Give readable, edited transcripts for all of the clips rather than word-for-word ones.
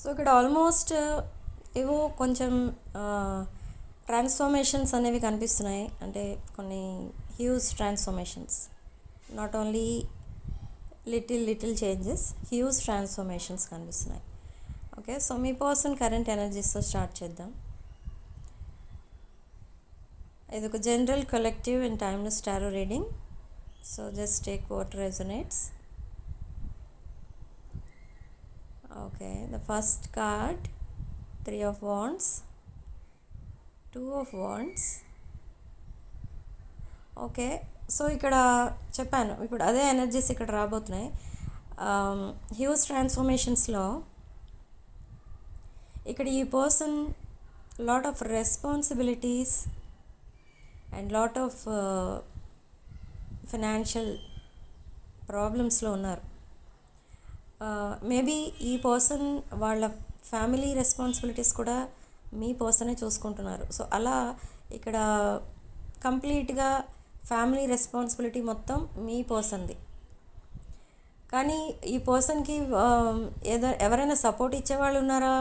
So ఇక్కడ almost ఏవో కొంచెం ట్రాన్స్ఫర్మేషన్స్ అనేవి కనిపిస్తున్నాయి. అంటే కొన్ని huge transformations, not only little changes, huge transformations కనిపిస్తున్నాయి. ఓకే, సో మీ పర్సన్ కరెంట్ ఎనర్జీస్తో స్టార్ట్ చేద్దాం. ఇది ఒక general collective and timeless tarot reading. So just take what resonates. Okay, the first card 3 of Wands, 2 of Wands. Okay, so ఇక్కడ చెప్పాను, ఇప్పుడు అదే ఎనర్జీస్ ఇక్కడ రాబోతున్నాయి. హ్యూజ్ ట్రాన్స్ఫర్మేషన్స్లో ఇక్కడ ఈ person lot of responsibilities and lot of financial ప్రాబ్లమ్స్లో ఉన్నారు. మేబీ ఈ పర్సన్ వాళ్ళ ఫ్యామిలీ రెస్పాన్సిబిలిటీస్ కూడా మీ పర్సనే చూసుకుంటున్నారు. సో అలా ఇక్కడ కంప్లీట్గా ఫ్యామిలీ రెస్పాన్సిబిలిటీ మొత్తం మీ పర్సన్ది. కానీ ఈ పర్సన్కి ఎవరైనా సపోర్ట్ ఇచ్చేవాళ్ళు ఉన్నారా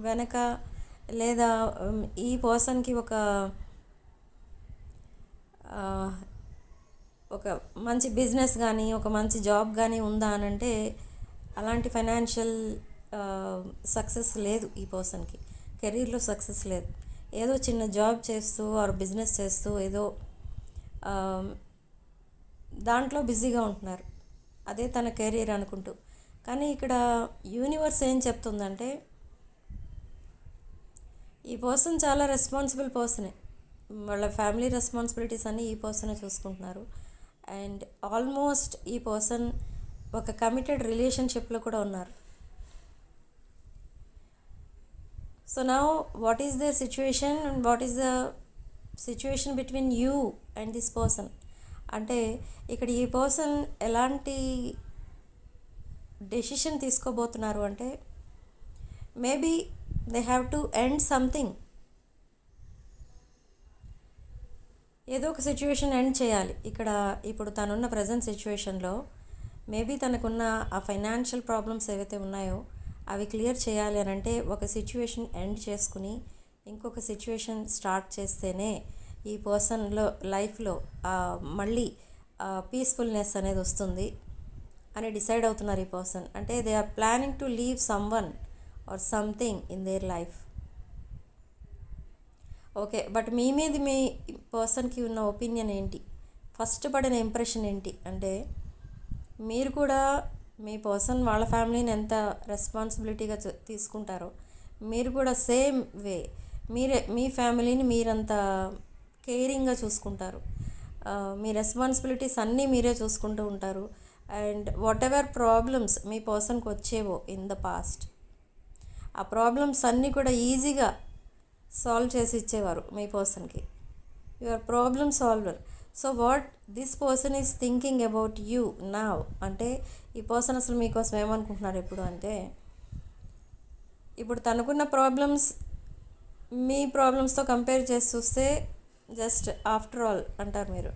వెనక, లేదా ఈ పర్సన్కి ఒక మంచి బిజినెస్ కానీ ఒక మంచి జాబ్ కానీ ఉందా అని అంటే అలాంటి ఫైనాన్షియల్ సక్సెస్ లేదు ఈ పర్సన్కి. కెరీర్లో సక్సెస్ లేదు. ఏదో చిన్న జాబ్ చేస్తూ ఆర్ బిజినెస్ చేస్తూ ఏదో దాంట్లో బిజీగా ఉంటున్నారు, అదే తన కెరీర్ అనుకుంటూ. కానీ ఇక్కడ యూనివర్స్ ఏం చెప్తుందంటే ఈ పర్సన్ చాలా రెస్పాన్సిబుల్ పర్సనే. వాళ్ళ ఫ్యామిలీ రెస్పాన్సిబిలిటీస్ అన్నీ ఈ పర్సనే చూసుకుంటున్నారు. అండ్ ఆల్మోస్ట్ ఈ పర్సన్ ఒక కమిటెడ్ రిలేషన్షిప్లో కూడా ఉన్నారు. So now what is the situation and what is the situation between you and this person? అంటే ఇక్కడ ఈ పర్సన్ ఎలాంటి డెసిషన్ తీసుకోబోతున్నారు అంటే maybe they have to end something. ఏదో ఒక సిచ్యువేషన్ ఎండ్ చేయాలి. ఇక్కడ ఇప్పుడు తనున్న ప్రజెంట్ సిచ్యువేషన్లో మేబీ తనకున్న ఆ ఫైనాన్షియల్ ప్రాబ్లమ్స్ ఏవైతే ఉన్నాయో అవి క్లియర్ చేయాలి అని అంటే ఒక సిచ్యువేషన్ ఎండ్ చేసుకుని ఇంకొక సిచ్యువేషన్ స్టార్ట్ చేస్తేనే ఈ పర్సన్లో లైఫ్లో మళ్ళీ పీస్ఫుల్నెస్ అనేది వస్తుంది అని డిసైడ్ అవుతున్నారు ఈ పర్సన్. అంటే they are planning to leave someone or something in their life. Okay, but మీ మీద మీ పర్సన్కి ఉన్న ఒపీనియన్ ఏంటి, ఫస్ట్ పడిన ఇంప్రెషన్ ఏంటి అంటే మీరు కూడా మీ పర్సన్ వాళ్ళ ఫ్యామిలీని ఎంత రెస్పాన్సిబిలిటీగా తీసుకుంటారో మీరు కూడా సేమ్ వే మీ ఫ్యామిలీని మీరంత కేరింగ్గా చూసుకుంటారు. మీ రెస్పాన్సిబిలిటీస్ అన్నీ మీరే చూసుకుంటూ ఉంటారు. అండ్ వాట్ ఎవర్ ప్రాబ్లమ్స్ మీ పర్సన్కి వచ్చేవో ఇన్ ద పాస్ట్, ఆ ప్రాబ్లమ్స్ అన్నీ కూడా ఈజీగా సాల్వ్ చేసి ఇచ్చేవారు మీ పర్సన్కి. You are problem solver. So what this person is thinking about you now అంటే ఈ పర్సన్ అసలు మీకోసం ఏమనుకుంటున్నారు ఎప్పుడు అంటే ఇప్పుడు తనకున్న ప్రాబ్లమ్స్ మీ ప్రాబ్లమ్స్తో కంపేర్ చేసి చూస్తే జస్ట్ ఆఫ్టర్ ఆల్ అంటారు మీరు.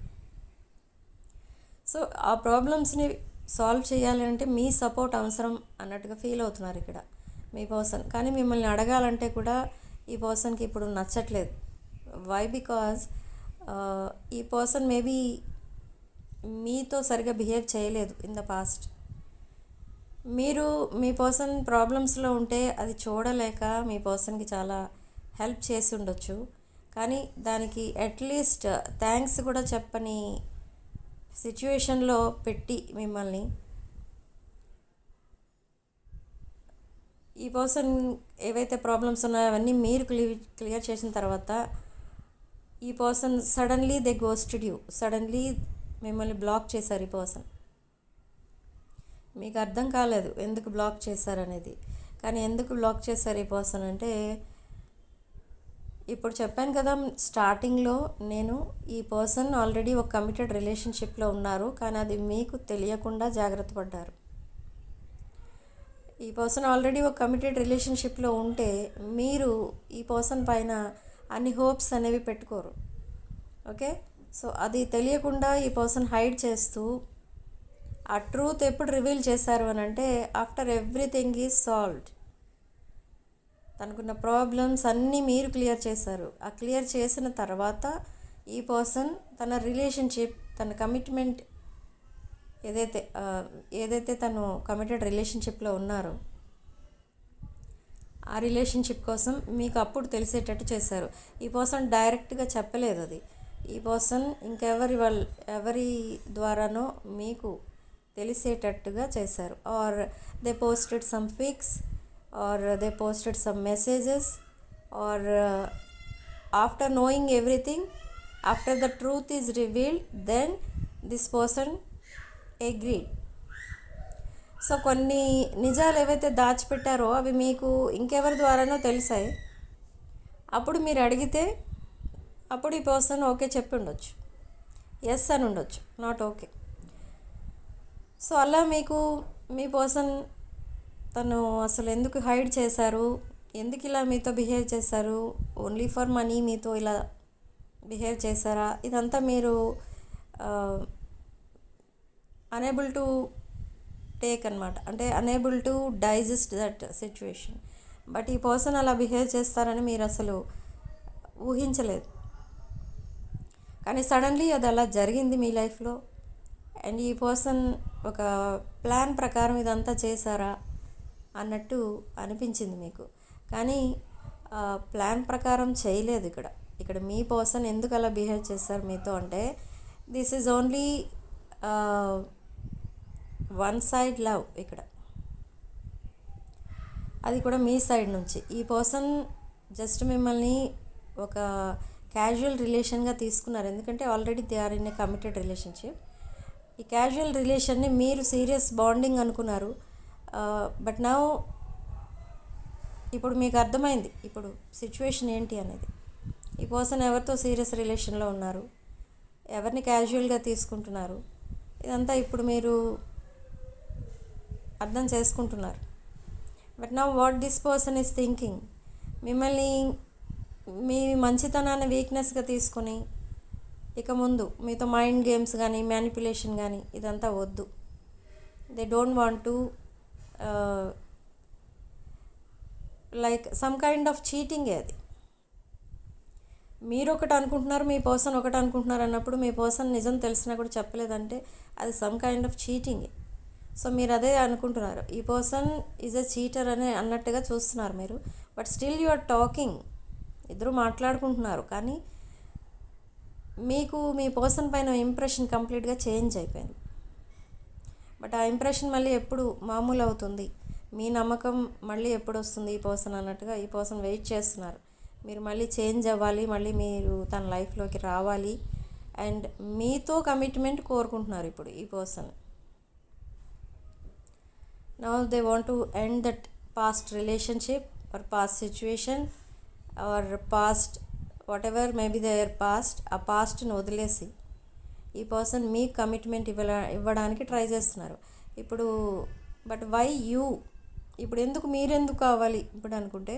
సో ఆ ప్రాబ్లమ్స్ని సాల్వ్ చేయాలి అంటే మీ సపోర్ట్ అవసరం అన్నట్టుగా ఫీల్ అవుతున్నారు ఇక్కడ మీ పర్సన్. కానీ మిమ్మల్ని అడగాలంటే కూడా ఈ పర్సన్కి ఇప్పుడు నచ్చట్లేదు. వై? బికాజ్ ఈ పర్సన్ మేబీ మీతో సరిగా బిహేవ్ చేయలేదు ఇన్ ద పాస్ట్. మీరు మీ పర్సన్ ప్రాబ్లమ్స్లో ఉంటే అది చూడలేక మీ పర్సన్కి చాలా హెల్ప్ చేసి ఉండొచ్చు. కానీ దానికి అట్లీస్ట్ థ్యాంక్స్ కూడా చెప్పని సిచ్యువేషన్లో పెట్టి మిమ్మల్ని ఈ పర్సన్ ఏవైతే ప్రాబ్లమ్స్ ఉన్నాయో అవన్నీ మీరు క్లియర్ చేసిన తర్వాత ఈ person suddenly they ghosted you, suddenly మిమ్మల్ని బ్లాక్ చేశారు ఈ పర్సన్. మీకు అర్థం కాలేదు ఎందుకు బ్లాక్ చేశారనేది. కానీ ఎందుకు బ్లాక్ చేశారు ఈ పర్సన్ అంటే ఇప్పుడు చెప్పాను కదా స్టార్టింగ్లో నేను, ఈ పర్సన్ ఆల్రెడీ ఒక కమిటెడ్ రిలేషన్షిప్లో ఉన్నారు కానీ అది మీకు తెలియకుండా జాగ్రత్త పడ్డారు. ఈ పర్సన్ ఆల్రెడీ ఒక కమిటెడ్ రిలేషన్షిప్లో ఉంటే మీరు ఈ పర్సన్ పైన అన్ని హోప్స్ అనేవి పెట్టుకోరు. ఓకే, సో అది తెలియకుండా ఈ పర్సన్ హైడ్ చేస్తూ ఆ ట్రూత్ ఎప్పుడు రివీల్ చేశారు అని అంటే ఆఫ్టర్ ఎవ్రీథింగ్ ఈజ్ సాల్వ్డ్. తనకున్న ప్రాబ్లమ్స్ అన్నీ మీరు క్లియర్ చేశారు. ఆ క్లియర్ చేసిన తర్వాత ఈ పర్సన్ తన రిలేషన్షిప్, తన కమిట్మెంట్ ఏదైతే తను కమిటెడ్ రిలేషన్షిప్లో ఉన్నారో ఆ రిలేషన్షిప్ కోసం మీకు అప్పుడు తెలిసేటట్టు చేశారు. ఈ పర్సన్ డైరెక్ట్గా చెప్పలేదు అది. ఈ పర్సన్ ఎవరి ద్వారానో మీకు తెలిసేటట్టుగా చేశారు. Or they posted some pics, or they posted some messages, or after knowing everything, after the truth is revealed, then this person agreed. So కొన్ని నిజాలు ఏవైతే దాచిపెట్టారో అవి మీకు ఇంకెవరి ద్వారానో తెలిసాయి. అప్పుడు మీరు అడిగితే అప్పుడు ఈ పర్సన్ ఓకే చెప్పి ఉండొచ్చు, ఎస్ అని ఉండొచ్చు, నాట్ ఓకే. సో అలా మీకు మీ పర్సన్ తను అసలు ఎందుకు హైడ్ చేశారు, ఎందుకు ఇలా మీతో బిహేవ్ చేశారు, ఓన్లీ ఫర్ మనీ మీతో ఇలా బిహేవ్ చేశారా, ఇదంతా మీరు అనేబుల్ టు టేక్ అనమాట. అంటే unable to digest that situation. But ఈ పర్సన్ అలా బిహేవ్ చేస్తారని మీరు అసలు ఊహించలేదు. కానీ సడన్లీ అది అలా జరిగింది మీ లైఫ్లో. అండ్ ఈ పర్సన్ ఒక ప్లాన్ ప్రకారం ఇదంతా చేశారా అన్నట్టు అనిపించింది మీకు. కానీ ప్లాన్ ప్రకారం చేయలేదు. ఇక్కడ మీ పర్సన్ ఎందుకు అలా బిహేవ్ చేస్తారు మీతో అంటే this is only one side love. ఇక్కడ అది కూడా మీ సైడ్ నుంచి. ఈ పర్సన్ జస్ట్ మిమ్మల్ని ఒక క్యాజువల్ రిలేషన్గా తీసుకున్నారు. ఎందుకంటే already they are in a committed relationship. ఈ క్యాజువల్ రిలేషన్ని మీరు సీరియస్ బాండింగ్ అనుకున్నారు. బట్ నౌ ఇప్పుడు మీకు అర్థమైంది ఇప్పుడు సిచ్యువేషన్ ఏంటి అనేది. ఈ పర్సన్ ఎవరితో సీరియస్ రిలేషన్లో ఉన్నారు, ఎవరిని క్యాజువల్గా తీసుకుంటున్నారు, ఇదంతా ఇప్పుడు మీరు అర్థం చేసుకుంటున్నారు. But now what this person is thinking, మిమ్మల్ని మీ మంచితనాన్ని వీక్నెస్గా తీసుకొని ఇక ముందు మీతో మైండ్ గేమ్స్ కానీ మ్యానిపులేషన్ కానీ ఇదంతా వద్దు. They don't want to like some kind of చీటింగే అది. మీరు ఒకటి అనుకుంటున్నారు, మీ పర్సన్ ఒకటి అనుకుంటున్నారు అన్నప్పుడు మీ పర్సన్ నిజం తెలిసినా కూడా చెప్పలేదంటే అది సమ్ కైండ్ ఆఫ్ చీటింగే. సో మీరు అదే అనుకుంటున్నారు, ఈ పర్సన్ ఈజ్ ఎ చీటర్ అని అన్నట్టుగా చూస్తున్నారు మీరు. But still you are talking, ఇద్దరు మాట్లాడుకుంటున్నారు. కానీ మీకు మీ పర్సన్ పైన ఇంప్రెషన్ కంప్లీట్గా చేంజ్ అయిపోయింది. బట్ ఆ ఇంప్రెషన్ మళ్ళీ ఎప్పుడు మామూలు అవుతుంది, మీ నమ్మకం మళ్ళీ ఎప్పుడు వస్తుంది ఈ పర్సన్ అన్నట్టుగా ఈ పర్సన్ వెయిట్ చేస్తున్నారు. మీరు మళ్ళీ చేంజ్ అవ్వాలి, మళ్ళీ మీరు తన లైఫ్లోకి రావాలి అండ్ మీతో కమిట్మెంట్ కోరుకుంటున్నారు ఇప్పుడు ఈ person. Now they want to end that past relationship or past situation or past whatever may be their past. ఆ పాస్ట్ని వదిలేసి ఈ పర్సన్ మీ కమిట్మెంట్ ఇవ్వడానికి ట్రై చేస్తున్నారు ఇప్పుడు. బట్ వై యూ, ఇప్పుడు ఎందుకు మీరెందుకు కావాలి ఇప్పుడు అనుకుంటే,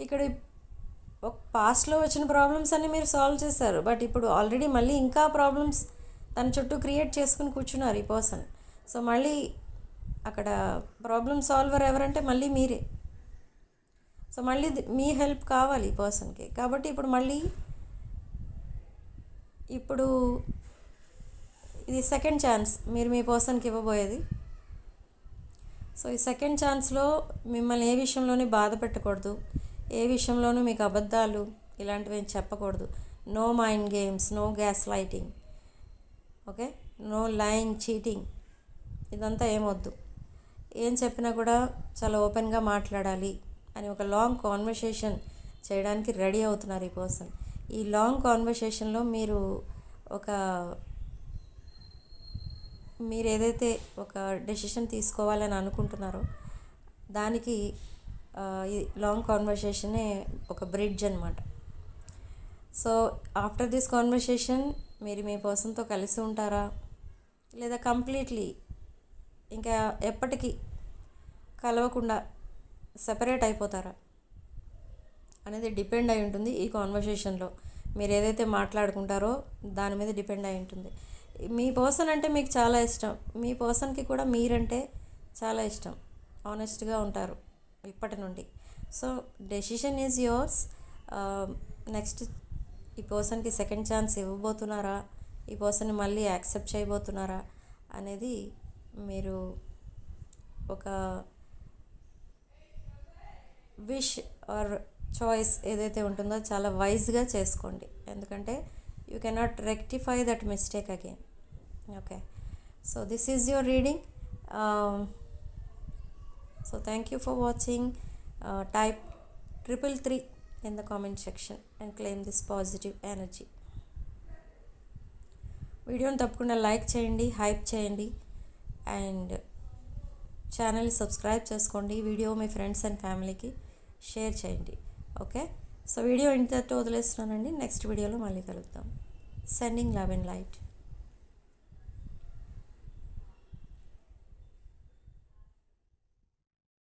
ఇక్కడ ఒక పాస్ట్లో వచ్చిన ప్రాబ్లమ్స్ అన్నీ మీరు సాల్వ్ చేశారు. బట్ ఇప్పుడు ఆల్రెడీ మళ్ళీ ఇంకా ప్రాబ్లమ్స్ తన చుట్టూ క్రియేట్ చేసుకుని కూర్చున్నారు ఈ పర్సన్. సో మళ్ళీ అక్కడ ప్రాబ్లమ్ సాల్వర్ ఎవరంటే మళ్ళీ మీరే. సో మళ్ళీ మీ హెల్ప్ కావాలి ఈ పర్సన్కి. కాబట్టి ఇప్పుడు ఇది సెకండ్ ఛాన్స్ మీరు మీ పర్సన్కి ఇవ్వబోయేది. సో ఈ సెకండ్ ఛాన్స్లో మిమ్మల్ని ఏ విషయంలోనూ బాధ పెట్టకూడదు, ఏ విషయంలోనూ మీకు అబద్ధాలు ఇలాంటివి ఏం చెప్పకూడదు. No mind games, no gaslighting, okay, no lying, cheating, ఇదంతా ఏమొద్దు. ఏం చెప్పినా కూడా చాలా ఓపెన్గా మాట్లాడాలి అని ఒక లాంగ్ కాన్వర్సేషన్ చేయడానికి రెడీ అవుతున్నారు ఈ పర్సన్. ఈ లాంగ్ కాన్వర్సేషన్లో మీరు ఏదైతే ఒక డెసిషన్ తీసుకోవాలని అనుకుంటున్నారో దానికి ఈ లాంగ్ కాన్వర్సేషనే ఒక బ్రిడ్జ్ అనమాట. సో ఆఫ్టర్ దిస్ కాన్వర్సేషన్ మీరు మీ పర్సన్తో కలిసి ఉంటారా లేదా కంప్లీట్లీ ఇంకా ఎప్పటికీ కలవకుండా సెపరేట్ అయిపోతారా అనేది డిపెండ్ అయి ఉంటుంది. ఈ కాన్వర్సేషన్లో మీరు ఏదైతే మాట్లాడుకుంటారో దాని మీద డిపెండ్ అయి ఉంటుంది. మీ పర్సన్ అంటే మీకు చాలా ఇష్టం, మీ పర్సన్కి కూడా మీరంటే చాలా ఇష్టం, ఆనెస్ట్గా ఉంటారు, ఇప్పటి నుండి. So decision is yours. Next ఈ పర్సన్కి సెకండ్ ఛాన్స్ ఇవ్వబోతున్నారా, ఈ పర్సన్ని మళ్ళీ యాక్సెప్ట్ చేయబోతున్నారా అనేది మీరు ఒక విష్ ఆర్ చాయిస్ ఏదైతే ఉంటుందో చాలా వైజ్గా చేసుకోండి. ఎందుకంటే you cannot rectify that mistake again. Okay, so this is your reading. So thank you for watching. Type 333 in the comment section and claim this positive energy. వీడియోని తప్పకుండా లైక్ చేయండి, hype చేయండి, అండ్ ఛానల్ని సబ్స్క్రైబ్ చేసుకోండి. Video మీ friends and ఫ్యామిలీకి share చేయండి. Okay, so video ఇంతతో వదిలేస్తున్నానండి. నెక్స్ట్ వీడియోలో మళ్ళీ కలుద్దాం. Sending love and light.